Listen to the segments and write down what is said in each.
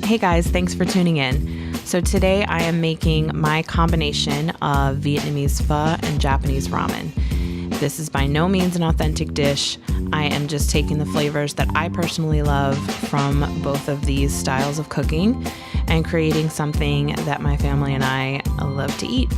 Hey guys, thanks for tuning in. So today I am making my combination of Vietnamese pho and Japanese ramen. This is by no means an authentic dish. I am just taking the flavors that I personally love from both of these styles of cooking and creating something that my family and I love to eat.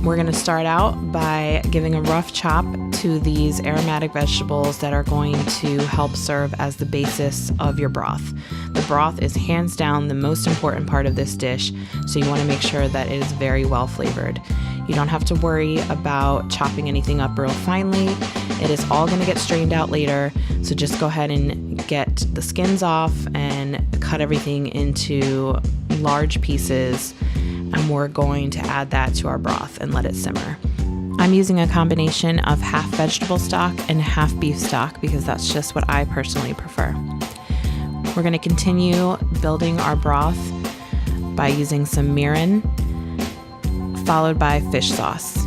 We're going to start out by giving a rough chop to these aromatic vegetables that are going to help serve as the basis of your broth. The broth is hands down the most important part of this dish, so you want to make sure that it is very well flavored. You don't have to worry about chopping anything up real finely. It is all going to get strained out later, so just go ahead and get the skins off and cut everything into large pieces, and we're going to add that to our broth and let it simmer. I'm using a combination of half vegetable stock and half beef stock because that's just what I personally prefer. We're going to continue building our broth by using some mirin, followed by fish sauce.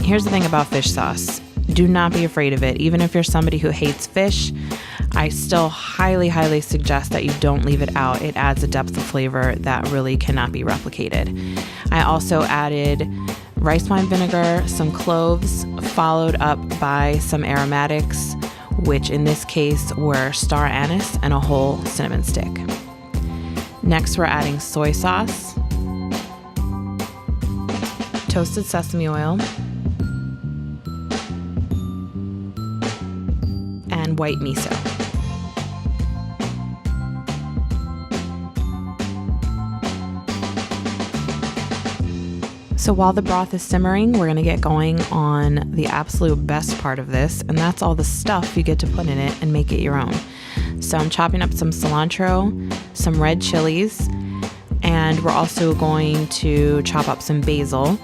Here's the thing about fish sauce. Do not be afraid of it. Even if you're somebody who hates fish, I still highly suggest that you don't leave it out. It adds a depth of flavor that really cannot be replicated. I also added rice wine vinegar, some cloves, followed up by some aromatics, which in this case were star anise and a whole cinnamon stick. Next, we're adding soy sauce, toasted sesame oil, and white miso. So while the broth is simmering, we're going to get going on the absolute best part of this, and that's all the stuff you get to put in it and make it your own. So I'm chopping up some cilantro, some red chilies, and we're also going to chop up some basil.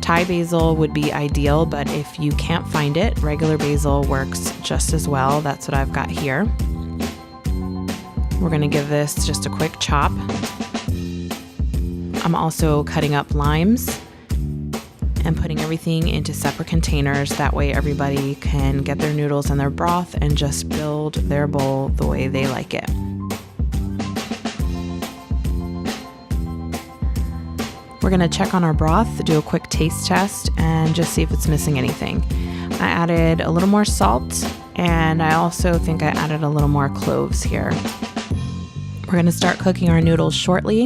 Thai basil would be ideal, but if you can't find it, regular basil works just as well. That's what I've got here. We're going to give this just a quick chop. I'm also cutting up limes and putting everything into separate containers. That way everybody can get their noodles and their broth and just build their bowl the way they like it. We're going to check on our broth, do a quick taste test, and just see if it's missing anything. I added a little more salt, and I also think I added a little more cloves here. We're going to start cooking our noodles shortly.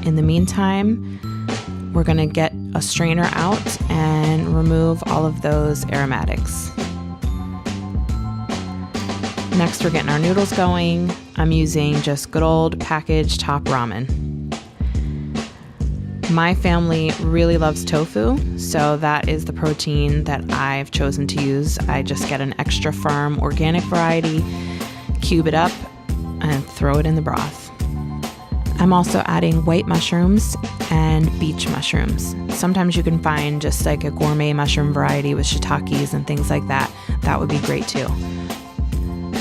In the meantime, we're going to get a strainer out and remove all of those aromatics. Next, we're getting our noodles going. I'm using just good old packaged top ramen. My family really loves tofu, so that is the protein that I've chosen to use. I just get an extra firm organic variety, cube it up, and throw it in the broth. I'm also adding white mushrooms and beach mushrooms. Sometimes you can find just like a gourmet mushroom variety with shiitakes and things like that. That would be great too.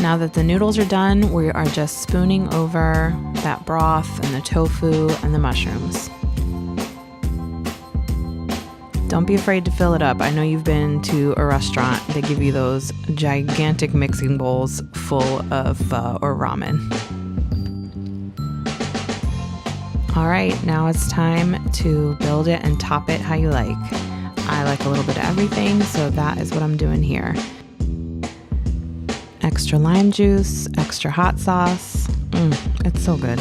Now that the noodles are done, we are just spooning over that broth and the tofu and the mushrooms. Don't be afraid to fill it up. I know you've been to a restaurant. They give you those gigantic mixing bowls full of pho or ramen. All right, now it's time to build it and top it how you like. I like a little bit of everything, so that is what I'm doing here. Extra lime juice, extra hot sauce. It's so good.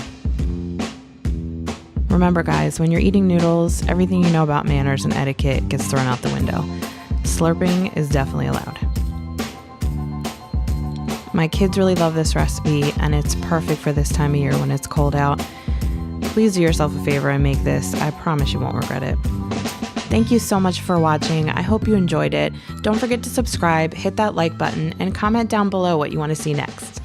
Remember guys, when you're eating noodles, everything you know about manners and etiquette gets thrown out the window. Slurping is definitely allowed. My kids really love this recipe, and it's perfect for this time of year when it's cold out. Please do yourself a favor and make this. I promise you won't regret it. Thank you so much for watching. I hope you enjoyed it. Don't forget to subscribe, hit that like button, and comment down below what you want to see next.